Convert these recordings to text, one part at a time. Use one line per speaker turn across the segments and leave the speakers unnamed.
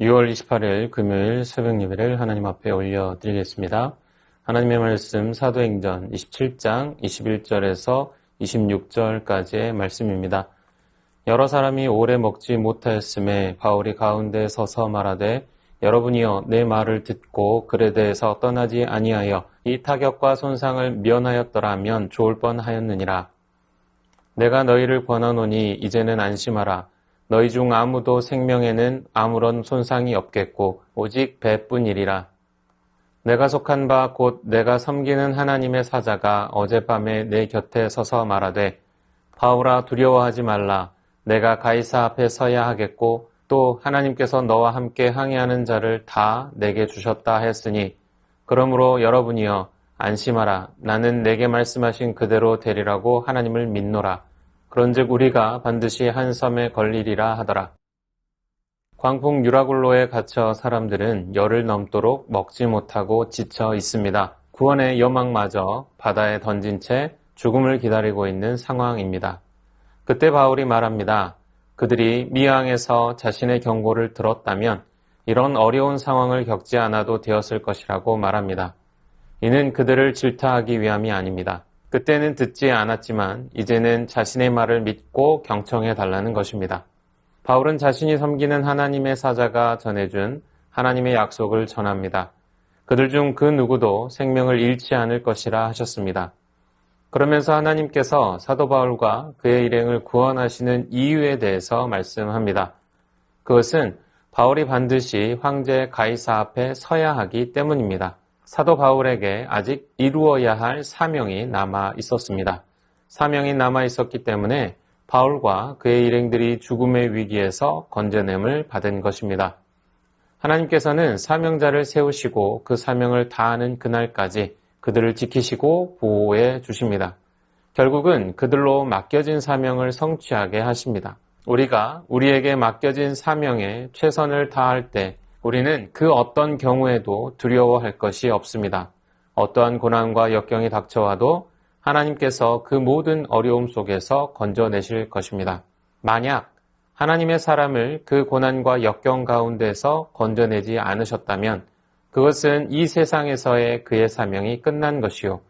6월 28일 금요일 새벽 예배를 하나님 앞에 올려드리겠습니다. 하나님의 말씀 사도행전 27장 21절에서 26절까지의 말씀입니다. 여러 사람이 오래 먹지 못하였음에 바울이 가운데 서서 말하되 여러분이여 내 말을 듣고 글에 대해서 떠나지 아니하여 이 타격과 손상을 면하였더라면 좋을 뻔하였느니라. 내가 너희를 권하노니 이제는 안심하라. 너희 중 아무도 생명에는 아무런 손상이 없겠고 오직 배뿐이리라. 내가 속한 바 곧 내가 섬기는 하나님의 사자가 어젯밤에 내 곁에 서서 말하되 바울아 두려워하지 말라. 내가 가이사 앞에 서야 하겠고 또 하나님께서 너와 함께 항해하는 자를 다 내게 주셨다 했으니 그러므로 여러분이여 안심하라. 나는 내게 말씀하신 그대로 되리라고 하나님을 믿노라. 그런즉 우리가 반드시 한 섬에 걸리리라 하더라. 광풍 유라굴로에 갇혀 사람들은 열흘 넘도록 먹지 못하고 지쳐 있습니다. 구원의 여망마저 바다에 던진 채 죽음을 기다리고 있는 상황입니다. 그때 바울이 말합니다. 그들이 미항에서 자신의 경고를 들었다면 이런 어려운 상황을 겪지 않아도 되었을 것이라고 말합니다. 이는 그들을 질타하기 위함이 아닙니다. 그때는 듣지 않았지만 이제는 자신의 말을 믿고 경청해 달라는 것입니다. 바울은 자신이 섬기는 하나님의 사자가 전해준 하나님의 약속을 전합니다. 그들 중 그 누구도 생명을 잃지 않을 것이라 하셨습니다. 그러면서 하나님께서 사도 바울과 그의 일행을 구원하시는 이유에 대해서 말씀합니다. 그것은 바울이 반드시 황제 가이사 앞에 서야 하기 때문입니다. 사도 바울에게 아직 이루어야 할 사명이 남아 있었습니다. 사명이 남아 있었기 때문에 바울과 그의 일행들이 죽음의 위기에서 건져냄을 받은 것입니다. 하나님께서는 사명자를 세우시고 그 사명을 다하는 그날까지 그들을 지키시고 보호해 주십니다. 결국은 그들로 맡겨진 사명을 성취하게 하십니다. 우리가 우리에게 맡겨진 사명에 최선을 다할 때 우리는 그 어떤 경우에도 두려워할 것이 없습니다. 어떠한 고난과 역경이 닥쳐와도 하나님께서 그 모든 어려움 속에서 건져내실 것입니다. 만약 하나님의 사람을 그 고난과 역경 가운데서 건져내지 않으셨다면 그것은 이 세상에서의 그의 사명이 끝난 것이요.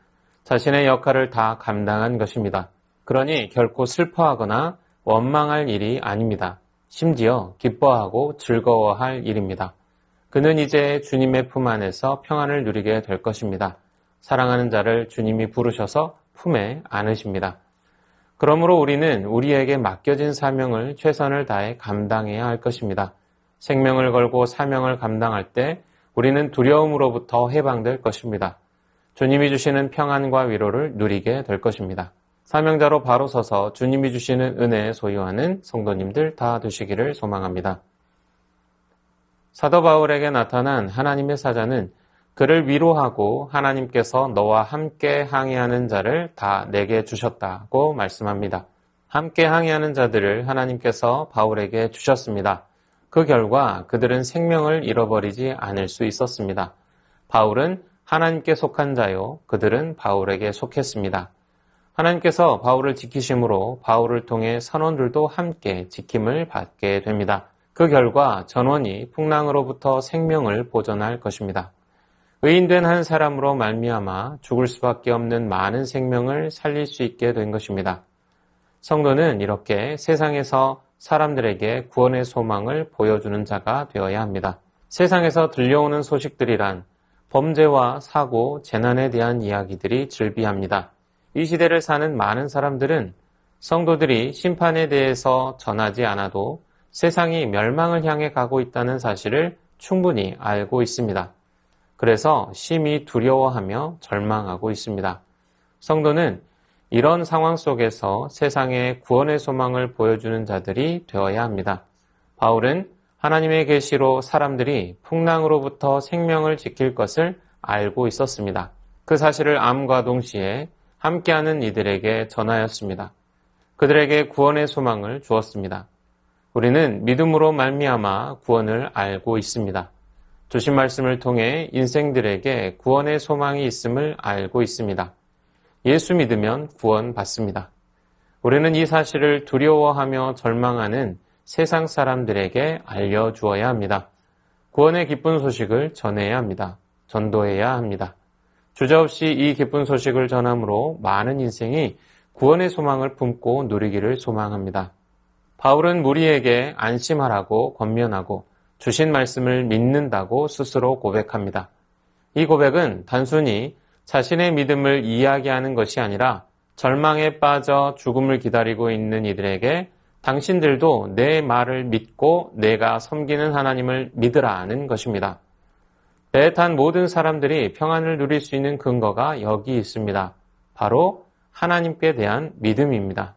자신의 역할을 다 감당한 것입니다. 그러니 결코 슬퍼하거나 원망할 일이 아닙니다. 심지어 기뻐하고 즐거워할 일입니다. 그는 이제 주님의 품 안에서 평안을 누리게 될 것입니다. 사랑하는 자를 주님이 부르셔서 품에 안으십니다. 그러므로 우리는 우리에게 맡겨진 사명을 최선을 다해 감당해야 할 것입니다. 생명을 걸고 사명을 감당할 때 우리는 두려움으로부터 해방될 것입니다. 주님이 주시는 평안과 위로를 누리게 될 것입니다. 사명자로 바로 서서 주님이 주시는 은혜에 소유하는 성도님들 다 되시기를 소망합니다. 사도 바울에게 나타난 하나님의 사자는 그를 위로하고 하나님께서 너와 함께 항해하는 자를 다 내게 주셨다고 말씀합니다. 함께 항해하는 자들을 하나님께서 바울에게 주셨습니다. 그 결과 그들은 생명을 잃어버리지 않을 수 있었습니다. 바울은 하나님께 속한 자요, 그들은 바울에게 속했습니다. 하나님께서 바울을 지키심으로 바울을 통해 선원들도 함께 지킴을 받게 됩니다. 그 결과 전원이 풍랑으로부터 생명을 보존할 것입니다. 의인된 한 사람으로 말미암아 죽을 수밖에 없는 많은 생명을 살릴 수 있게 된 것입니다. 성도는 이렇게 세상에서 사람들에게 구원의 소망을 보여주는 자가 되어야 합니다. 세상에서 들려오는 소식들이란 범죄와 사고, 재난에 대한 이야기들이 즐비합니다. 이 시대를 사는 많은 사람들은 성도들이 심판에 대해서 전하지 않아도 세상이 멸망을 향해 가고 있다는 사실을 충분히 알고 있습니다. 그래서 심히 두려워하며 절망하고 있습니다. 성도는 이런 상황 속에서 세상에 구원의 소망을 보여주는 자들이 되어야 합니다. 바울은 하나님의 계시로 사람들이 풍랑으로부터 생명을 지킬 것을 알고 있었습니다. 그 사실을 암과 동시에 함께하는 이들에게 전하였습니다. 그들에게 구원의 소망을 주었습니다. 우리는 믿음으로 말미암아 구원을 알고 있습니다. 주신 말씀을 통해 인생들에게 구원의 소망이 있음을 알고 있습니다. 예수 믿으면 구원받습니다. 우리는 이 사실을 두려워하며 절망하는 세상 사람들에게 알려주어야 합니다. 구원의 기쁜 소식을 전해야 합니다. 전도해야 합니다. 주저없이 이 기쁜 소식을 전함으로 많은 인생이 구원의 소망을 품고 누리기를 소망합니다. 바울은 무리에게 안심하라고 권면하고 주신 말씀을 믿는다고 스스로 고백합니다. 이 고백은 단순히 자신의 믿음을 이야기하는 것이 아니라 절망에 빠져 죽음을 기다리고 있는 이들에게 당신들도 내 말을 믿고 내가 섬기는 하나님을 믿으라는 것입니다. 배에 탄 모든 사람들이 평안을 누릴 수 있는 근거가 여기 있습니다. 바로 하나님께 대한 믿음입니다.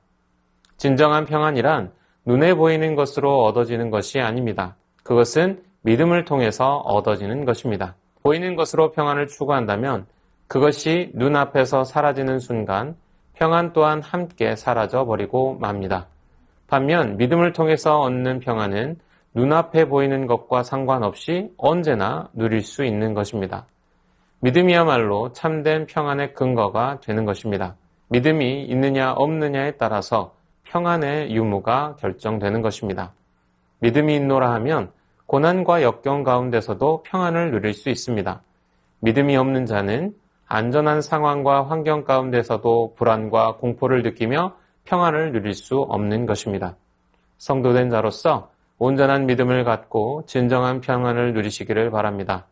진정한 평안이란 눈에 보이는 것으로 얻어지는 것이 아닙니다. 그것은 믿음을 통해서 얻어지는 것입니다. 보이는 것으로 평안을 추구한다면 그것이 눈앞에서 사라지는 순간 평안 또한 함께 사라져 버리고 맙니다. 반면 믿음을 통해서 얻는 평안은 눈앞에 보이는 것과 상관없이 언제나 누릴 수 있는 것입니다. 믿음이야말로 참된 평안의 근거가 되는 것입니다. 믿음이 있느냐 없느냐에 따라서 평안의 유무가 결정되는 것입니다. 믿음이 있노라 하면 고난과 역경 가운데서도 평안을 누릴 수 있습니다. 믿음이 없는 자는 안전한 상황과 환경 가운데서도 불안과 공포를 느끼며 평안을 누릴 수 없는 것입니다. 성도된 자로서 온전한 믿음을 갖고 진정한 평안을 누리시기를 바랍니다.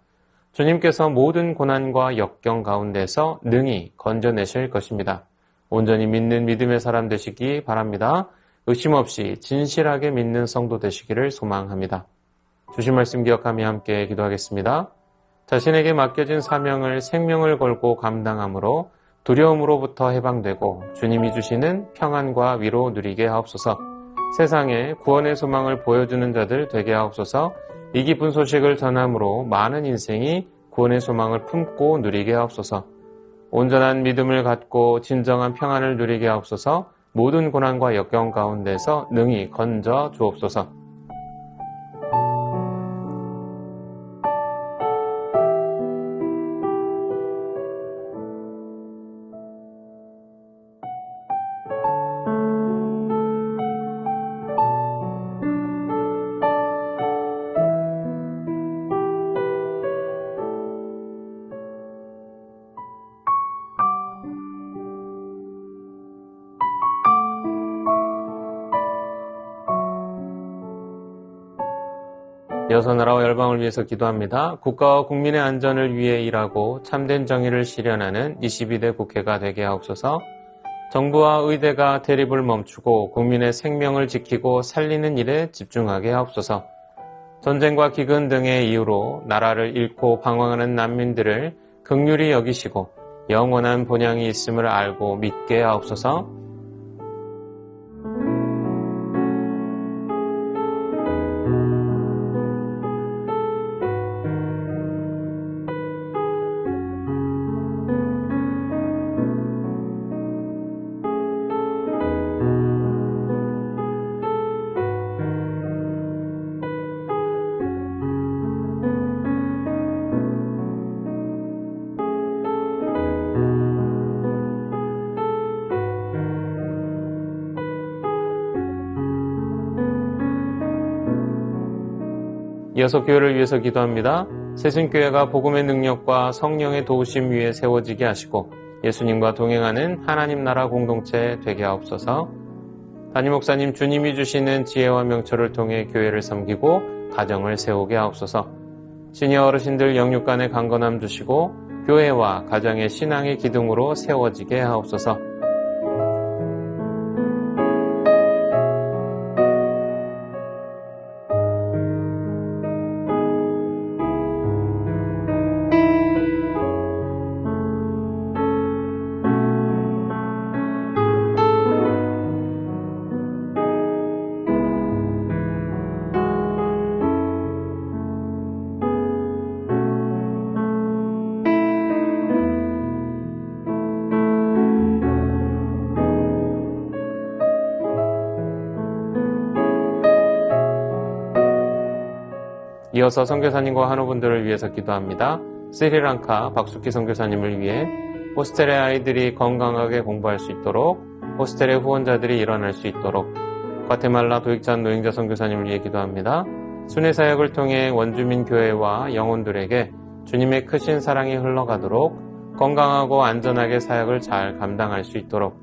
주님께서 모든 고난과 역경 가운데서 능히 건져내실 것입니다. 온전히 믿는 믿음의 사람 되시기 바랍니다. 의심 없이 진실하게 믿는 성도 되시기를 소망합니다. 주신 말씀 기억하며 함께 기도하겠습니다. 자신에게 맡겨진 사명을 생명을 걸고 감당함으로 두려움으로부터 해방되고 주님이 주시는 평안과 위로 누리게 하옵소서. 세상에 구원의 소망을 보여주는 자들 되게 하옵소서. 이 기쁜 소식을 전함으로 많은 인생이 구원의 소망을 품고 누리게 하옵소서. 온전한 믿음을 갖고 진정한 평안을 누리게 하옵소서. 모든 고난과 역경 가운데서 능히 건져 주옵소서. 여섯 나라와 열방을 위해서 기도합니다. 국가와 국민의 안전을 위해 일하고 참된 정의를 실현하는 22대 국회가 되게 하옵소서. 정부와 의대가 대립을 멈추고 국민의 생명을 지키고 살리는 일에 집중하게 하옵소서. 전쟁과 기근 등의 이유로 나라를 잃고 방황하는 난민들을 긍휼히 여기시고 영원한 본향이 있음을 알고 믿게 하옵소서. 이어서 교회를 위해서 기도합니다. 새순교회가 복음의 능력과 성령의 도우심 위에 세워지게 하시고 예수님과 동행하는 하나님 나라 공동체 되게 하옵소서. 담임 목사님 주님이 주시는 지혜와 명철을 통해 교회를 섬기고 가정을 세우게 하옵소서. 시니어 어르신들 영육 간의 강건함 주시고 교회와 가정의 신앙의 기둥으로 세워지게 하옵소서. 이어서 선교사님과 한우분들을 위해서 기도합니다. 스리랑카 박숙희 선교사님을 위해 호스텔의 아이들이 건강하게 공부할 수 있도록, 호스텔의 후원자들이 일어날 수 있도록, 과테말라 도익찬 노행자 선교사님을 위해 기도합니다. 순회 사역을 통해 원주민 교회와 영혼들에게 주님의 크신 사랑이 흘러가도록 건강하고 안전하게 사역을 잘 감당할 수 있도록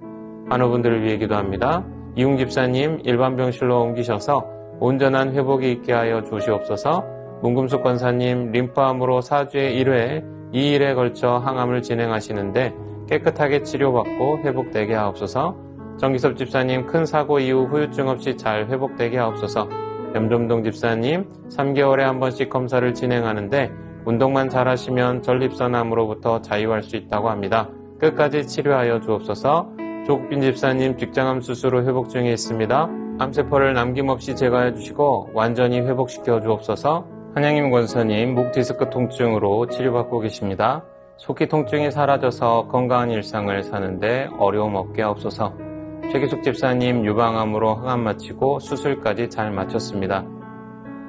환우분들을 위해 기도합니다. 이웅 집사님 일반 병실로 옮기셔서 온전한 회복이 있게 하여 주시옵소서. 문금숙 권사님 림프암으로 4주에 1회 2일에 걸쳐 항암을 진행하시는데 깨끗하게 치료받고 회복되게 하옵소서. 정기섭 집사님 큰 사고 이후 후유증 없이 잘 회복되게 하옵소서. 염점동 집사님 3개월에 한 번씩 검사를 진행하는데 운동만 잘하시면 전립선암으로부터 자유할 수 있다고 합니다. 끝까지 치료하여 주옵소서. 조국빈 집사님 직장암 수술 후 회복 중에 있습니다. 암세포를 남김없이 제거해 주시고 완전히 회복시켜 주옵소서. 한양임 권사님 목 디스크 통증으로 치료받고 계십니다. 속기 통증이 사라져서 건강한 일상을 사는데 어려움 없게 하옵소서. 최기숙 집사님 유방암으로 항암 마치고 수술까지 잘 마쳤습니다.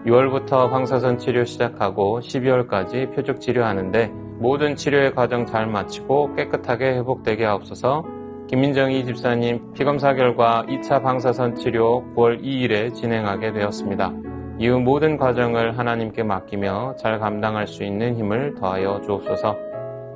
6월부터 방사선 치료 시작하고 12월까지 표적 치료하는데 모든 치료의 과정 잘 마치고 깨끗하게 회복되게 하옵소서. 김민정희 집사님 피검사 결과 2차 방사선 치료 9월 2일에 진행하게 되었습니다. 이후 모든 과정을 하나님께 맡기며 잘 감당할 수 있는 힘을 더하여 주옵소서.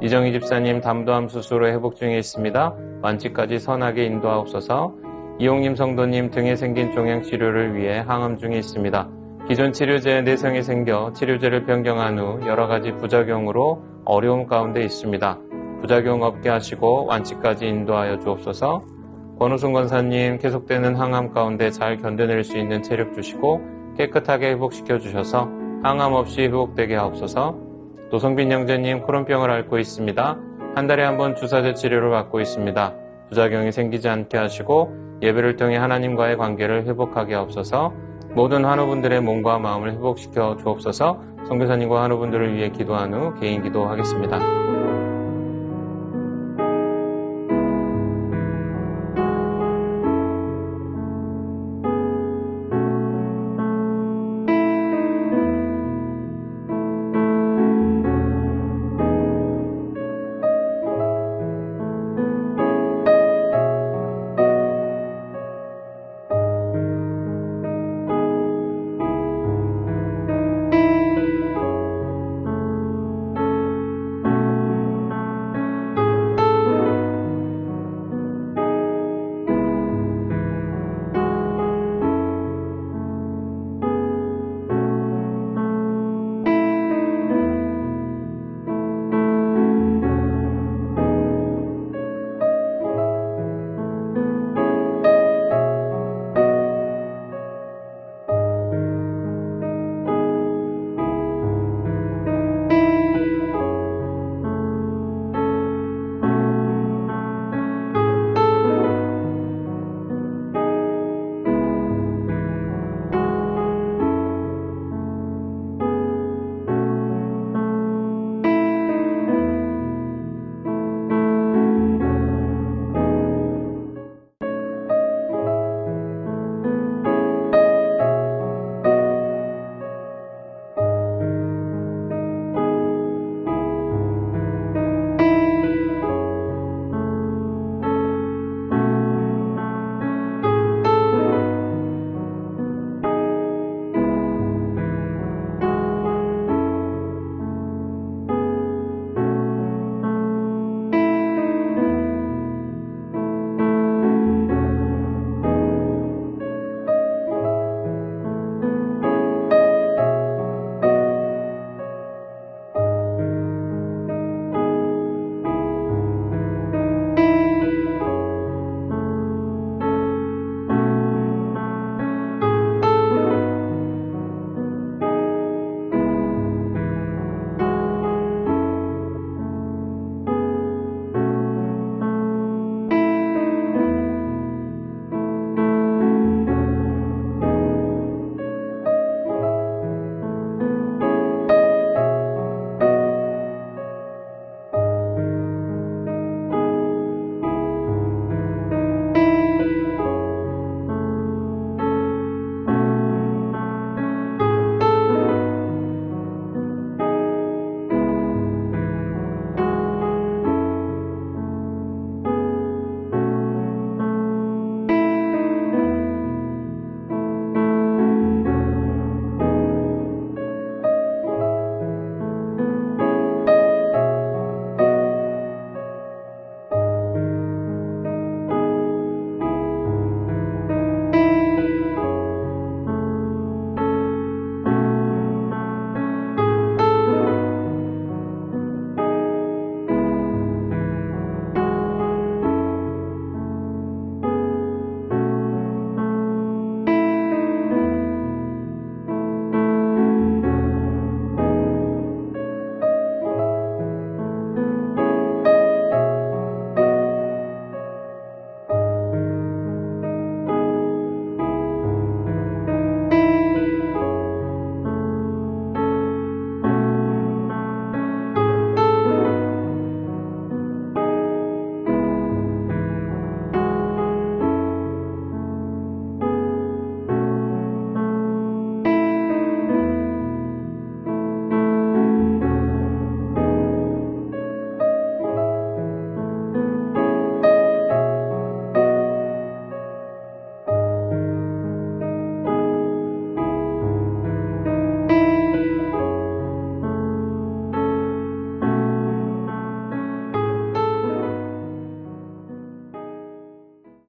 이정희 집사님 담도암 수술 후 회복 중에 있습니다. 완치까지 선하게 인도하옵소서. 이용님 성도님 등에 생긴 종양 치료를 위해 항암 중에 있습니다. 기존 치료제에 내성이 생겨 치료제를 변경한 후 여러 가지 부작용으로 어려움 가운데 있습니다. 부작용 없게 하시고 완치까지 인도하여 주옵소서. 권우순 권사님 계속되는 항암 가운데 잘 견뎌낼 수 있는 체력 주시고 깨끗하게 회복시켜 주셔서 항암 없이 회복되게 하옵소서. 노성빈 형제님 코론병을 앓고 있습니다. 한 달에 한 번 주사제 치료를 받고 있습니다. 부작용이 생기지 않게 하시고 예배를 통해 하나님과의 관계를 회복하게 하옵소서. 모든 환우분들의 몸과 마음을 회복시켜 주옵소서. 선교사님과 환우분들을 위해 기도한 후 개인 기도하겠습니다.